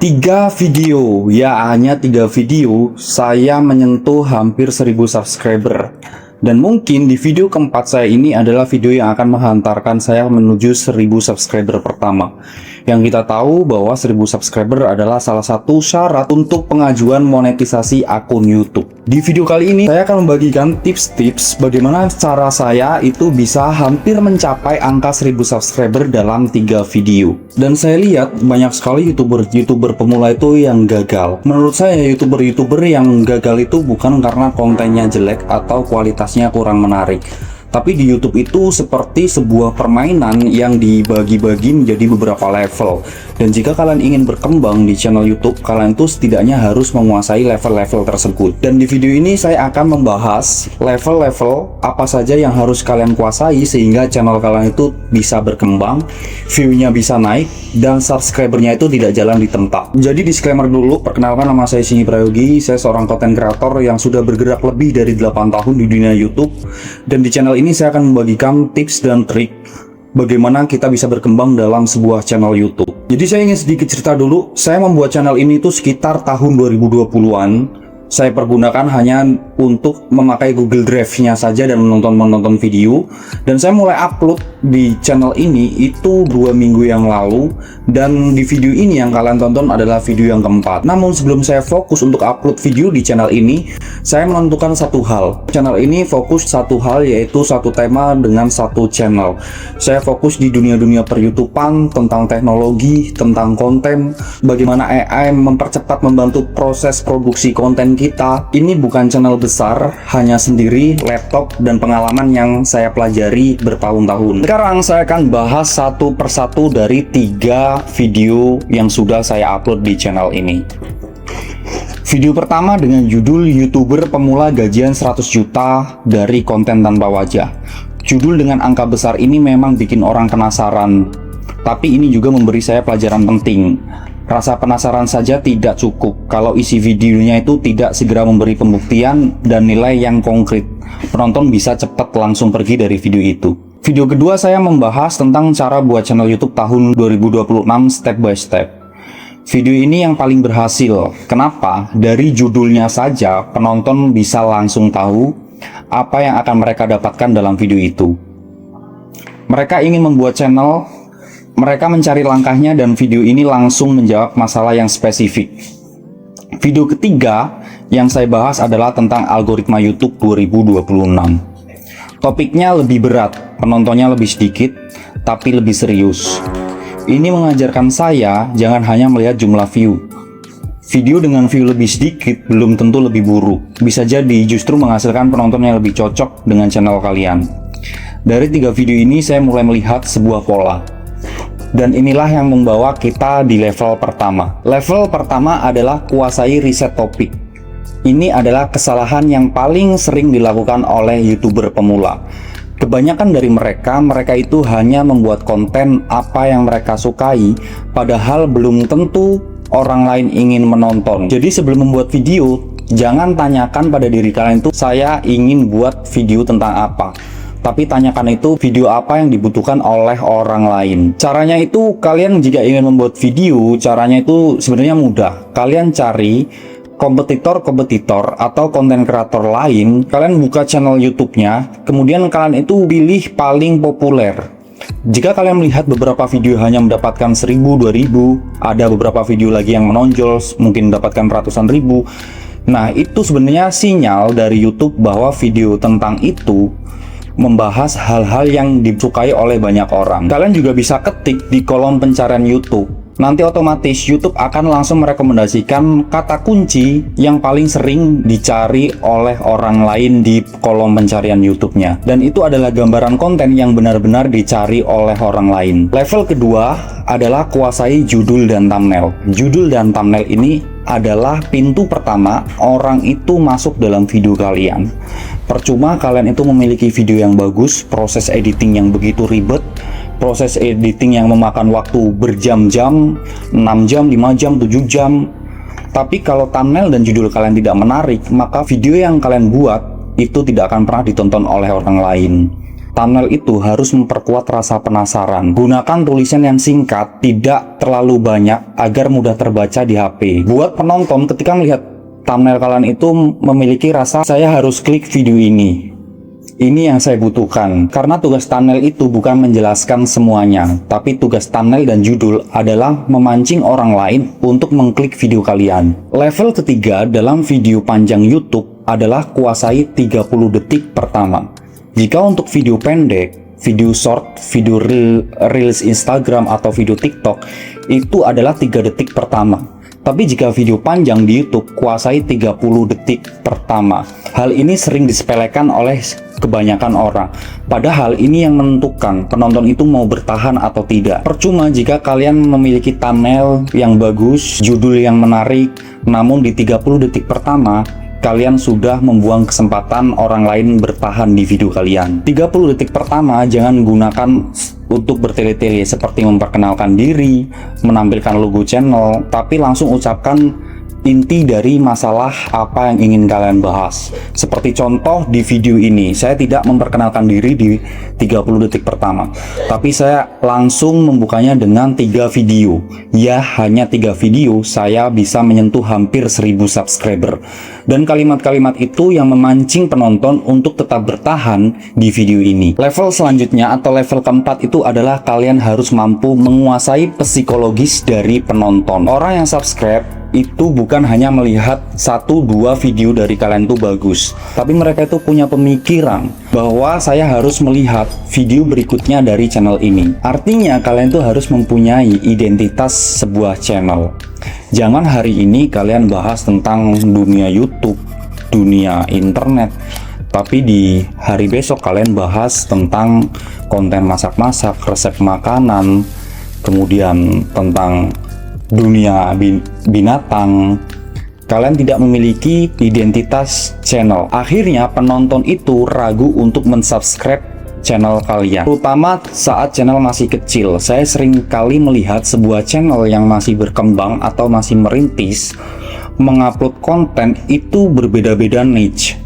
Tiga video, ya hanya 3 video, saya menyentuh hampir 1000 subscriber. Dan mungkin di video keempat saya ini adalah video yang akan menghantarkan saya menuju 1000 subscriber pertama. Yang kita tahu bahwa 1000 subscriber adalah salah satu syarat untuk pengajuan monetisasi akun YouTube. Di video kali ini saya akan membagikan tips-tips bagaimana cara saya itu bisa hampir mencapai angka 1000 subscriber dalam 3 video. Dan saya lihat banyak sekali YouTuber pemula itu yang gagal. Menurut saya YouTuber yang gagal itu bukan karena kontennya jelek atau kualitasnya kurang menarik. Tapi di YouTube itu seperti sebuah permainan yang dibagi-bagi menjadi beberapa level. Dan jika kalian ingin berkembang di channel YouTube, kalian tuh setidaknya harus menguasai level-level tersebut. Dan di video ini saya akan membahas level-level apa saja yang harus kalian kuasai sehingga channel kalian itu bisa berkembang, view-nya bisa naik, dan subscribernya itu tidak jalan di tempat. Jadi disclaimer dulu, perkenalkan nama saya Singi Prayogi, saya seorang content creator yang sudah bergerak lebih dari 8 tahun di dunia YouTube. Dan di channel ini saya akan membagikan tips dan trik bagaimana kita bisa berkembang dalam sebuah channel YouTube. Jadi saya ingin sedikit cerita dulu, saya membuat channel ini itu sekitar tahun 2020-an. Saya pergunakan hanya untuk memakai Google Drive-nya saja dan menonton video. Dan saya mulai upload di channel ini itu 2 minggu yang lalu. Dan di video ini yang kalian tonton adalah video yang keempat. Namun sebelum saya fokus untuk upload video di channel ini, saya menentukan satu hal. Channel ini fokus satu hal, yaitu satu tema dengan satu channel. Saya fokus di dunia-dunia per-YouTubean, tentang teknologi, tentang konten, bagaimana AI mempercepat membantu proses produksi konten kita. Ini bukan channel besar, hanya sendiri, laptop, dan pengalaman yang saya pelajari bertahun-tahun. Sekarang saya akan bahas satu persatu dari 3 video yang sudah saya upload di channel ini. Video pertama dengan judul YouTuber pemula gajian 100 juta dari konten tanpa wajah. Judul dengan angka besar ini memang bikin orang penasaran, tapi ini juga memberi saya pelajaran penting. Rasa penasaran saja tidak cukup kalau isi videonya itu tidak segera memberi pembuktian dan nilai yang konkret. Penonton bisa cepat langsung pergi dari video itu. Video kedua saya membahas tentang cara buat channel YouTube tahun 2026 step by step. Video ini yang paling berhasil. Kenapa? Dari judulnya saja penonton bisa langsung tahu apa yang akan mereka dapatkan dalam video itu. Mereka ingin membuat channel, mereka mencari langkahnya, dan video ini langsung menjawab masalah yang spesifik. Video ketiga yang saya bahas adalah tentang algoritma YouTube 2026. Topiknya lebih berat, penontonnya lebih sedikit, tapi lebih serius. Ini mengajarkan saya jangan hanya melihat jumlah view. Video dengan view lebih sedikit belum tentu lebih buruk. Bisa jadi justru menghasilkan penonton yang lebih cocok dengan channel kalian. Dari 3 video ini saya mulai melihat sebuah pola. Dan inilah yang membawa kita di level pertama. Level pertama adalah kuasai riset topik. Ini adalah kesalahan yang paling sering dilakukan oleh YouTuber pemula. Kebanyakan dari mereka itu hanya membuat konten apa yang mereka sukai, padahal belum tentu orang lain ingin menonton. Jadi sebelum membuat video, jangan tanyakan pada diri kalian itu, saya ingin buat video tentang apa. Tapi tanyakan itu video apa yang dibutuhkan oleh orang lain. Caranya itu, kalian jika ingin membuat video, caranya itu sebenarnya mudah. Kalian cari kompetitor atau konten kreator lain, kalian buka channel YouTube-nya, kemudian kalian itu pilih paling populer. Jika kalian melihat beberapa video hanya mendapatkan 1000, 2000, ada beberapa video lagi yang menonjol, mungkin mendapatkan ratusan ribu. Nah, itu sebenarnya sinyal dari YouTube bahwa video tentang itu membahas hal-hal yang disukai oleh banyak orang. Kalian juga bisa ketik di kolom pencarian YouTube. Nanti otomatis YouTube akan langsung merekomendasikan kata kunci yang paling sering dicari oleh orang lain di kolom pencarian YouTube-nya. Dan itu adalah gambaran konten yang benar-benar dicari oleh orang lain. Level kedua adalah kuasai judul dan thumbnail. Judul dan thumbnail ini adalah pintu pertama orang itu masuk dalam video kalian. Percuma kalian itu memiliki video yang bagus, proses editing yang begitu ribet, proses editing yang memakan waktu berjam-jam, 6 jam, 5 jam, 7 jam. Tapi kalau thumbnail dan judul kalian tidak menarik, maka video yang kalian buat itu tidak akan pernah ditonton oleh orang lain. thumbnail itu harus memperkuat rasa penasaran. Gunakan tulisan yang singkat, tidak terlalu banyak agar mudah terbaca di HP. Buat penonton ketika melihat thumbnail kalian itu memiliki rasa saya harus klik video ini. Ini yang saya butuhkan, karena tugas thumbnail itu bukan menjelaskan semuanya, tapi tugas thumbnail dan judul adalah memancing orang lain untuk mengklik video kalian. Level ketiga dalam video panjang YouTube adalah kuasai 30 detik pertama. Jika untuk video pendek, video short, video reels Instagram atau video TikTok, itu adalah 3 detik pertama. Tapi jika video panjang di YouTube, kuasai 30 detik pertama. Hal ini sering disepelekan oleh kebanyakan orang. Padahal ini yang menentukan penonton itu mau bertahan atau tidak. Percuma jika kalian memiliki thumbnail yang bagus, judul yang menarik, namun di 30 detik pertama, kalian sudah membuang kesempatan orang lain bertahan di video kalian. 30 detik pertama jangan gunakan untuk bertele-tele seperti memperkenalkan diri, menampilkan logo channel, tapi langsung ucapkan inti dari masalah apa yang ingin kalian bahas. Seperti contoh di video ini, saya tidak memperkenalkan diri di 30 detik pertama, tapi saya langsung membukanya dengan 3 video. Ya, hanya 3 video saya bisa menyentuh hampir 1000 subscriber. Dan kalimat-kalimat itu yang memancing penonton untuk tetap bertahan di video ini. Level selanjutnya atau level keempat itu adalah kalian harus mampu menguasai psikologis dari penonton. Orang yang subscribe itu bukan hanya melihat 1-2 video dari kalian tuh bagus, tapi mereka itu punya pemikiran bahwa saya harus melihat video berikutnya dari channel ini. Artinya kalian tuh harus mempunyai identitas sebuah channel. Jangan hari ini kalian bahas tentang dunia YouTube, dunia internet, tapi di hari besok kalian bahas tentang konten masak-masak, resep makanan, kemudian tentang dunia binatang. Kalian tidak memiliki identitas channel. Akhirnya penonton itu ragu untuk mensubscribe channel kalian, terutama saat channel masih kecil. Saya sering kali melihat sebuah channel yang masih berkembang atau masih merintis mengupload konten itu berbeda-beda niche.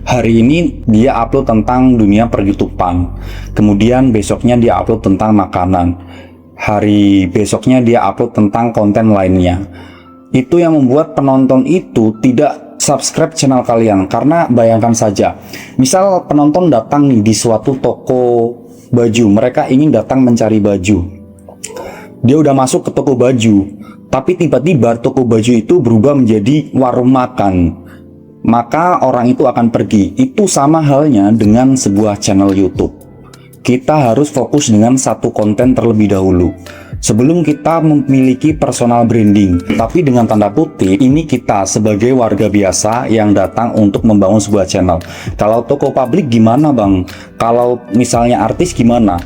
Hari ini dia upload tentang dunia per-YouTubean, kemudian besoknya dia upload tentang makanan, hari besoknya dia upload tentang konten lainnya. Itu yang membuat penonton itu tidak subscribe channel kalian. Karena bayangkan saja, misal penonton datang nih di suatu toko baju, mereka ingin datang mencari baju. Dia udah masuk ke toko baju, tapi tiba-tiba toko baju itu berubah menjadi warung makan, maka orang itu akan pergi. Itu sama halnya dengan sebuah channel YouTube. Kita harus fokus dengan satu konten terlebih dahulu sebelum kita memiliki personal branding. Tapi dengan tanda kutip, ini kita sebagai warga biasa yang datang untuk membangun sebuah channel. Kalau toko publik gimana bang? Kalau misalnya artis gimana?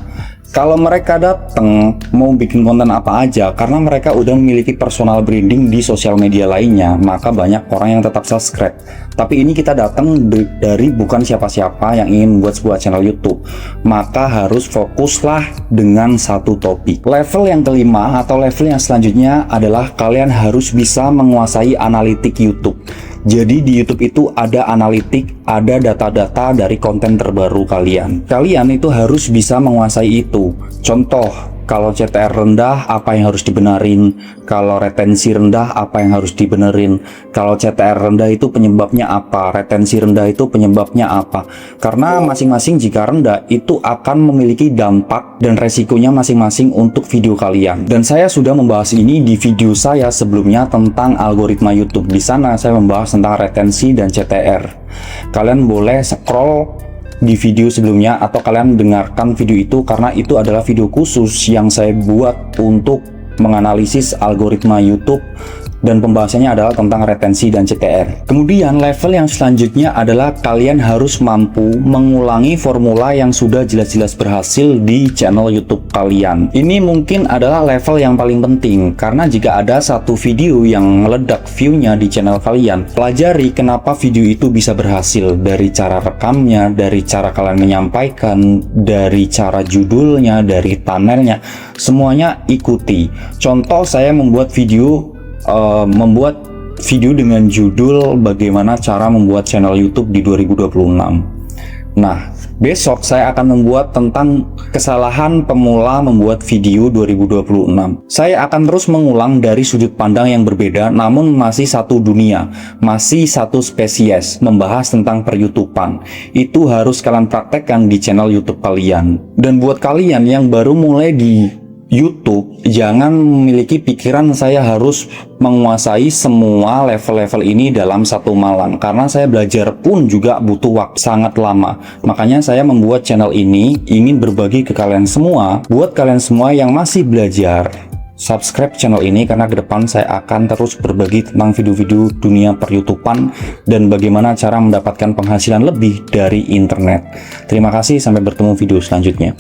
Kalau mereka datang mau bikin konten apa aja, karena mereka udah memiliki personal branding di sosial media lainnya, maka banyak orang yang tetap subscribe. Tapi ini kita datang dari bukan siapa-siapa yang ingin membuat sebuah channel YouTube, maka harus fokuslah dengan satu topik. Level yang kelima atau level yang selanjutnya adalah kalian harus bisa menguasai analitik YouTube. Jadi di YouTube itu ada analitik, ada data-data dari konten terbaru kalian. Kalian itu harus bisa menguasai itu. Contoh, kalau CTR rendah, apa yang harus dibenerin? Kalau retensi rendah, apa yang harus dibenerin? Kalau CTR rendah itu penyebabnya apa? Retensi rendah itu penyebabnya apa? Karena masing-masing jika rendah, itu akan memiliki dampak dan resikonya masing-masing untuk video kalian. Dan saya sudah membahas ini di video saya sebelumnya tentang algoritma YouTube. Di sana saya membahas tentang retensi dan CTR. Kalian boleh scroll di video sebelumnya atau kalian dengarkan video itu, karena itu adalah video khusus yang saya buat untuk menganalisis algoritma YouTube dan pembahasannya adalah tentang retensi dan CTR. Kemudian level yang selanjutnya adalah kalian harus mampu mengulangi formula yang sudah jelas-jelas berhasil di channel YouTube kalian. Ini mungkin adalah level yang paling penting, karena jika ada satu video yang meledak view-nya di channel kalian, pelajari kenapa video itu bisa berhasil. Dari cara rekamnya, dari cara kalian menyampaikan, dari cara judulnya, dari thumbnailnya, semuanya ikuti. Contoh, saya membuat video dengan judul bagaimana cara membuat channel YouTube di 2026. Nah, besok saya akan membuat tentang kesalahan pemula membuat video 2026. Saya akan terus mengulang dari sudut pandang yang berbeda, namun masih satu dunia, masih satu spesies, membahas tentang per-YouTubean. Itu harus kalian praktekkan di channel YouTube kalian. Dan buat kalian yang baru mulai di YouTube, jangan memiliki pikiran saya harus menguasai semua level-level ini dalam satu malam, karena saya belajar pun juga butuh waktu sangat lama. Makanya saya membuat channel ini ingin berbagi ke kalian semua. Buat kalian semua yang masih belajar, subscribe channel ini karena ke depan saya akan terus berbagi tentang video-video dunia per-YouTubean dan bagaimana cara mendapatkan penghasilan lebih dari internet. Terima kasih, sampai bertemu video selanjutnya.